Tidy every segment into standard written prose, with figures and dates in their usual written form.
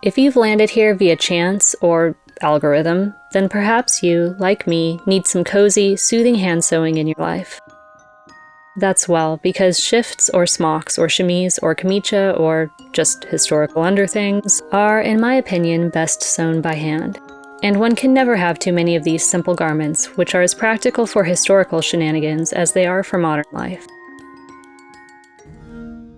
If you've landed here via chance or algorithm, then perhaps you, like me, need some cozy, soothing hand sewing in your life. That's well, because shifts or smocks or chemise or camicia or just historical underthings are, in my opinion, best sewn by hand. And one can never have too many of these simple garments, which are as practical for historical shenanigans as they are for modern life.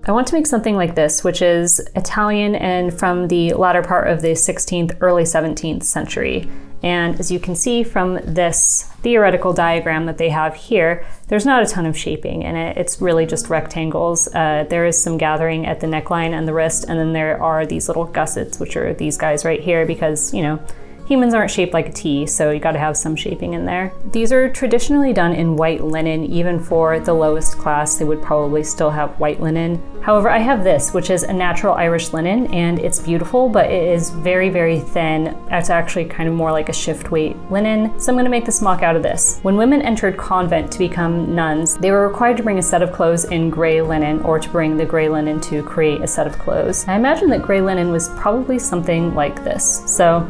I want to make something like this, which is Italian and from the latter part of the 16th, early 17th century. And as you can see from this theoretical diagram that they have here, there's not a ton of shaping in it. It's really just rectangles. There is some gathering at the neckline and the wrist, and then there are these little gussets, which are these guys right here because, you know, humans aren't shaped like a T, so you gotta have some shaping in there. These are traditionally done in white linen. Even for the lowest class, they would probably still have white linen. However, I have this, which is a natural Irish linen, and it's beautiful, but it is very, very thin. It's actually kind of more like a shift weight linen, so I'm gonna make the smock out of this. When women entered convent to become nuns, they were required to bring a set of clothes in gray linen, or to bring the gray linen to create a set of clothes. I imagine that gray linen was probably something like this. So,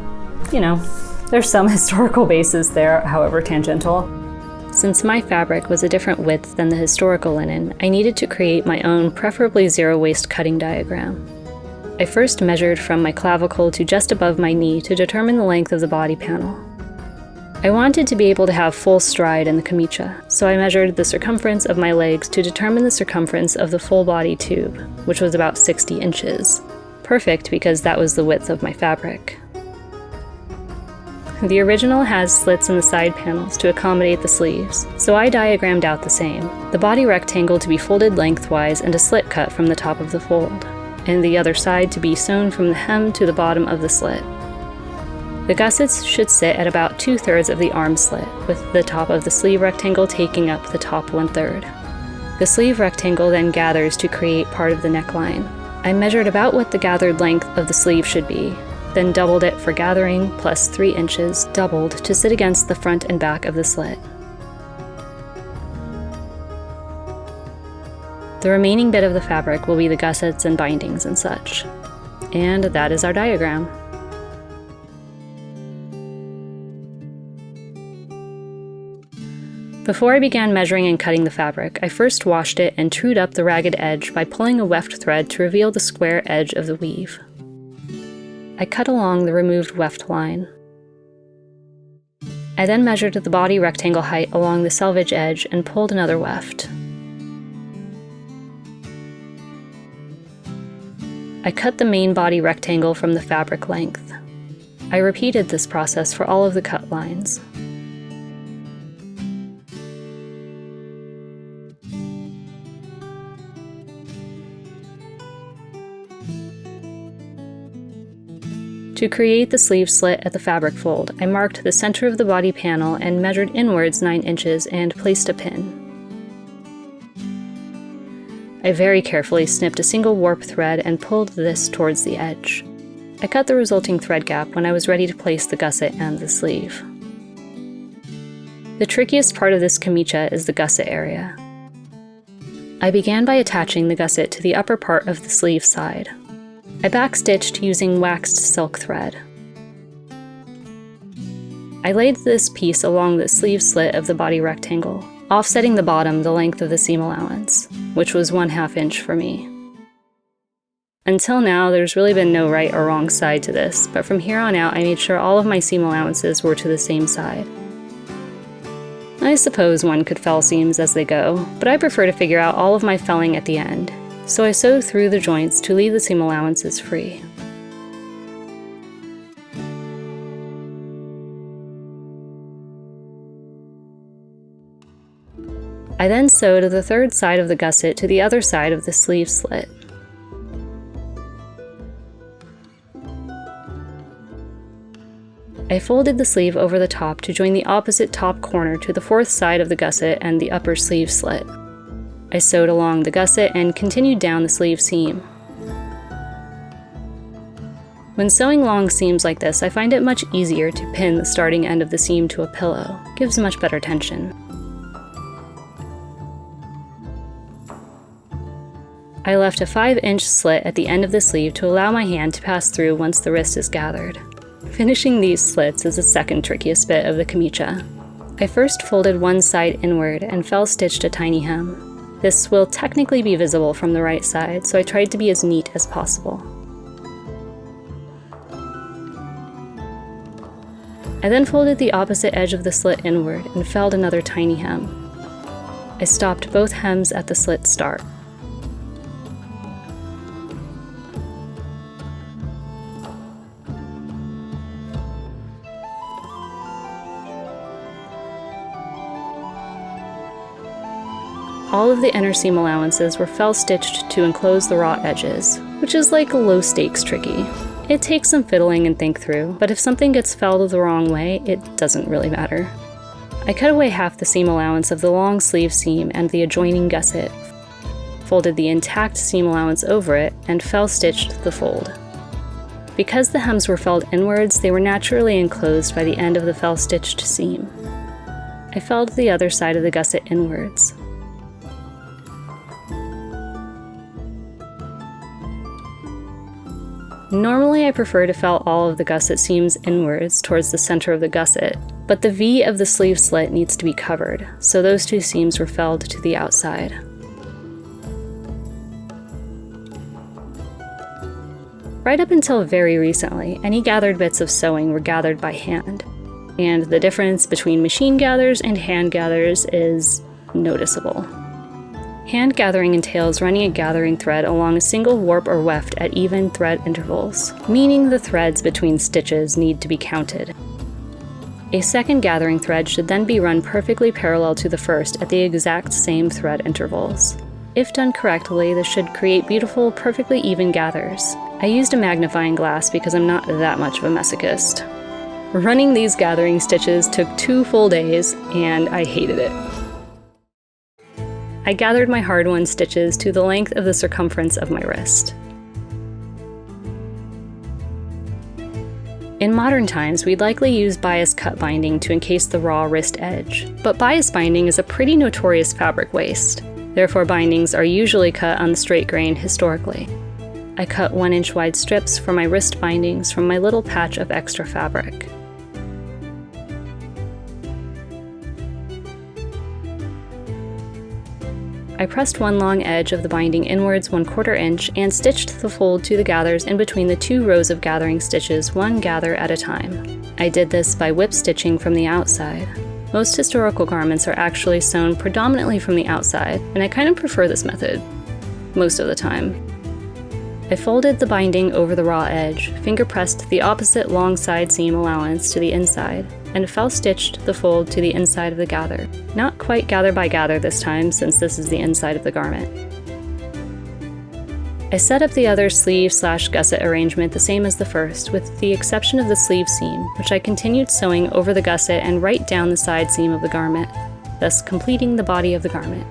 you know, there's some historical basis there, however tangential. Since my fabric was a different width than the historical linen, I needed to create my own, preferably zero-waist cutting diagram. I first measured from my clavicle to just above my knee to determine the length of the body panel. I wanted to be able to have full stride in the camicia, so I measured the circumference of my legs to determine the circumference of the full body tube, which was about 60 inches. Perfect because that was the width of my fabric. The original has slits in the side panels to accommodate the sleeves, so I diagrammed out the same. The body rectangle to be folded lengthwise and a slit cut from the top of the fold, and the other side to be sewn from the hem to the bottom of the slit. The gussets should sit at about 2/3 of the arm slit, with the top of the sleeve rectangle taking up the top 1/3. The sleeve rectangle then gathers to create part of the neckline. I measured about what the gathered length of the sleeve should be, then doubled it for gathering, plus 3 inches, doubled to sit against the front and back of the slit. The remaining bit of the fabric will be the gussets and bindings and such. And that is our diagram. Before I began measuring and cutting the fabric, I first washed it and trued up the ragged edge by pulling a weft thread to reveal the square edge of the weave. I cut along the removed weft line. I then measured the body rectangle height along the selvage edge and pulled another weft. I cut the main body rectangle from the fabric length. I repeated this process for all of the cut lines. To create the sleeve slit at the fabric fold, I marked the center of the body panel and measured inwards 9 inches and placed a pin. I very carefully snipped a single warp thread and pulled this towards the edge. I cut the resulting thread gap when I was ready to place the gusset and the sleeve. The trickiest part of this camicia is the gusset area. I began by attaching the gusset to the upper part of the sleeve side. I backstitched using waxed silk thread. I laid this piece along the sleeve slit of the body rectangle, offsetting the bottom the length of the seam allowance, which was 1/2 inch for me. Until now, there's really been no right or wrong side to this, but from here on out I made sure all of my seam allowances were to the same side. I suppose one could fell seams as they go, but I prefer to figure out all of my felling at the end. So I sew through the joints to leave the seam allowances free. I then sewed the third side of the gusset to the other side of the sleeve slit. I folded the sleeve over the top to join the opposite top corner to the fourth side of the gusset and the upper sleeve slit. I sewed along the gusset and continued down the sleeve seam. When sewing long seams like this, I find it much easier to pin the starting end of the seam to a pillow. It gives much better tension. I left a 5-inch slit at the end of the sleeve to allow my hand to pass through once the wrist is gathered. Finishing these slits is the second trickiest bit of the camicia. I first folded one side inward and fell-stitched a tiny hem. This will technically be visible from the right side, so I tried to be as neat as possible. I then folded the opposite edge of the slit inward and felled another tiny hem. I stopped both hems at the slit start. All of the inner seam allowances were fell-stitched to enclose the raw edges, which is like low-stakes tricky. It takes some fiddling and think through, but if something gets felled the wrong way, it doesn't really matter. I cut away half the seam allowance of the long sleeve seam and the adjoining gusset, folded the intact seam allowance over it, and fell-stitched the fold. Because the hems were felled inwards, they were naturally enclosed by the end of the fell-stitched seam. I felled the other side of the gusset inwards. Normally I prefer to fell all of the gusset seams inwards towards the center of the gusset, but the V of the sleeve slit needs to be covered, so those two seams were felled to the outside. Right up until very recently, any gathered bits of sewing were gathered by hand, and the difference between machine gathers and hand gathers is noticeable. Hand gathering entails running a gathering thread along a single warp or weft at even thread intervals, meaning the threads between stitches need to be counted. A second gathering thread should then be run perfectly parallel to the first at the exact same thread intervals. If done correctly, this should create beautiful, perfectly even gathers. I used a magnifying glass because I'm not that much of a masochist. Running these gathering stitches took 2 full days, and I hated it. I gathered my hard-won stitches to the length of the circumference of my wrist. In modern times, we'd likely use bias cut binding to encase the raw wrist edge, but bias binding is a pretty notorious fabric waste. Therefore, bindings are usually cut on the straight grain historically. I cut 1-inch wide strips for my wrist bindings from my little patch of extra fabric. I pressed one long edge of the binding inwards 1/4 inch and stitched the fold to the gathers in between the 2 rows of gathering stitches, one gather at a time. I did this by whip stitching from the outside. Most historical garments are actually sewn predominantly from the outside, and I kind of prefer this method, most of the time. I folded the binding over the raw edge, finger pressed the opposite long side seam allowance to the inside, and fell-stitched the fold to the inside of the gather. Not quite gather by gather this time, since this is the inside of the garment. I set up the other sleeve/gusset arrangement the same as the first, with the exception of the sleeve seam, which I continued sewing over the gusset and right down the side seam of the garment, thus completing the body of the garment.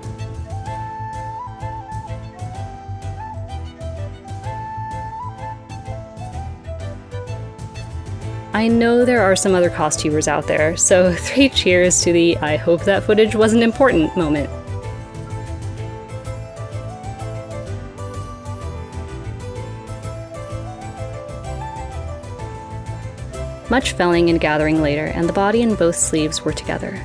I know there are some other costumers out there, so 3 cheers to the "I hope that footage wasn't important" moment. Much felling and gathering later, and the body and both sleeves were together.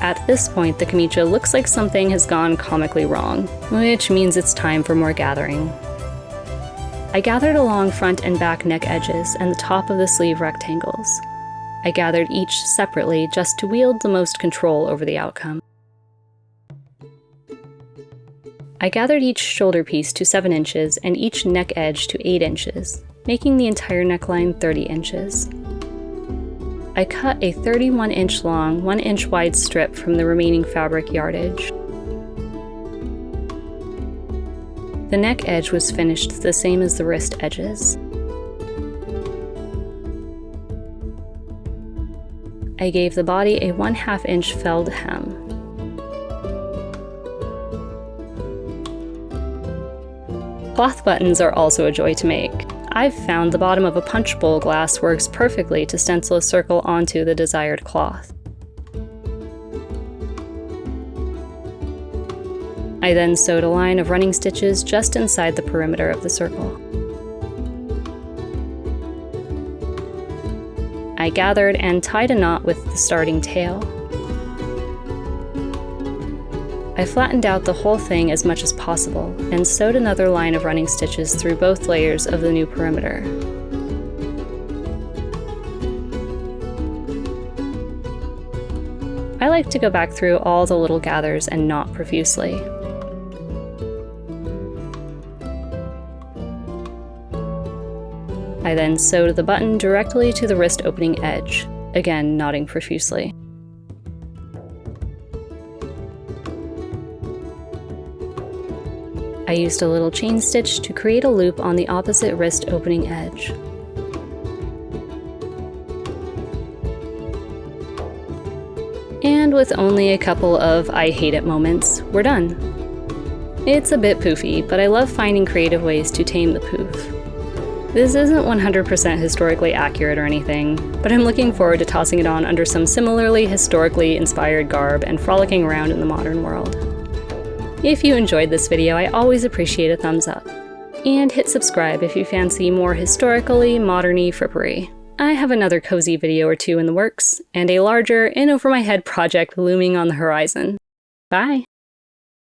At this point, the camicia looks like something has gone comically wrong, which means it's time for more gathering. I gathered along front and back neck edges and the top of the sleeve rectangles. I gathered each separately just to wield the most control over the outcome. I gathered each shoulder piece to 7 inches and each neck edge to 8 inches, making the entire neckline 30 inches. I cut a 31-inch long, 1-inch wide strip from the remaining fabric yardage. The neck edge was finished the same as the wrist edges. I gave the body a 1/2 inch felled hem. Cloth buttons are also a joy to make. I've found the bottom of a punch bowl glass works perfectly to stencil a circle onto the desired cloth. I then sewed a line of running stitches just inside the perimeter of the circle. I gathered and tied a knot with the starting tail. I flattened out the whole thing as much as possible and sewed another line of running stitches through both layers of the new perimeter. I like to go back through all the little gathers and knot profusely. I then sewed the button directly to the wrist opening edge, again knotting profusely. I used a little chain stitch to create a loop on the opposite wrist opening edge. And with only a couple of I hate it moments, we're done. It's a bit poofy, but I love finding creative ways to tame the poof. This isn't 100% historically accurate or anything, but I'm looking forward to tossing it on under some similarly historically inspired garb and frolicking around in the modern world. If you enjoyed this video, I always appreciate a thumbs up. And hit subscribe if you fancy more historically modern-y frippery. I have another cozy video or two in the works, and a larger in-over-my-head project looming on the horizon. Bye!